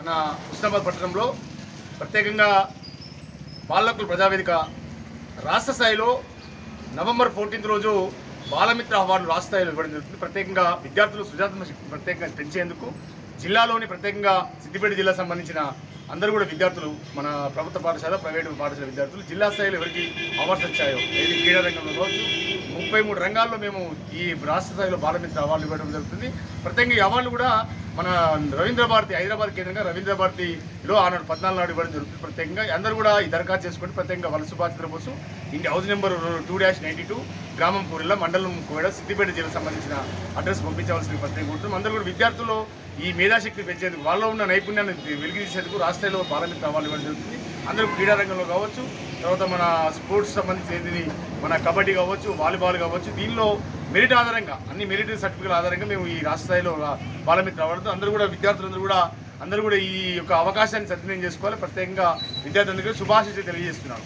మన హుస్నాబాద్ పట్టణంలో ప్రత్యేకంగా బాలకుల ప్రజావేదిక రాష్ట్ర స్థాయిలో నవంబర్ 14 రోజు బాలమిత్ర అవార్డులు రాష్ట్ర స్థాయిలో ఇవ్వడం జరుగుతుంది. ప్రత్యేకంగా విద్యార్థులు సృజనాత్మక శక్తిని ప్రత్యేకంగా పెంచేందుకు జిల్లాలోని ప్రత్యేకంగా సిద్దిపేట జిల్లా సంబంధించిన అందరూ కూడా విద్యార్థులు, మన ప్రభుత్వ పాఠశాల, ప్రైవేటు పాఠశాల విద్యార్థులు జిల్లా స్థాయిలో ఎవరికి అవార్డ్స్ వచ్చాయో, ఏది క్రీడా రంగంలో కావచ్చు, 33 రంగాల్లో మేము ఈ రాష్ట్ర స్థాయిలో బాలమిత్ర అవార్డులు ఇవ్వడం జరుగుతుంది. ప్రత్యేకంగా ఈ అవార్డులు కూడా మన రవీంద్ర భారతి, హైదరాబాద్ కేంద్రంగా రవీంద్ర భారతిలో ఆనాడు 14 నాడు ఇవ్వడం జరుగుతుంది. ప్రత్యేకంగా అందరూ కూడా ఈ దరఖాస్తు చేసుకొని ప్రత్యేకంగా వలస బాధితుల కోసం ఇంటి హౌస్ నెంబర్ 2-92 గ్రామం కూరిల్ల, మండలం కోయడ, సిద్దిపేట జిల్లాకు సంబంధించిన అడ్రస్ పంపించవలసిన ప్రత్యేకంగా ఉంటుంది. అందరూ కూడా విద్యార్థులు ఈ మేధాశక్తిని పెంచేందుకు, వాళ్ళలో ఉన్న నైపుణ్యాన్ని వెలికి తీసేందుకు రాష్ట్రాల్లో బాలమిత్ర అవార్డులు ఇవ్వడం జరుగుతుంది. అందరూ క్రీడా రంగంలో కావచ్చు, తర్వాత మన స్పోర్ట్స్ సంబంధించి మన కబడ్డీ కావచ్చు, వాలీబాల్ కావచ్చు, దీనిలో మెరిట్ ఆధారంగా అన్ని మెరిట్ సర్టిఫికేట్ ఆధారంగా మేము ఈ రాష్ట్ర స్థాయిలో బాలమిత్ర అవార్డు అందరూ కూడా విద్యార్థులందరూ కూడా ఈ యొక్క అవకాశాన్ని సద్వినియోగం చేసుకోవాలి. ప్రత్యేకంగా విద్యార్థులందరికీ శుభాశీస్సులు తెలియజేస్తున్నాను.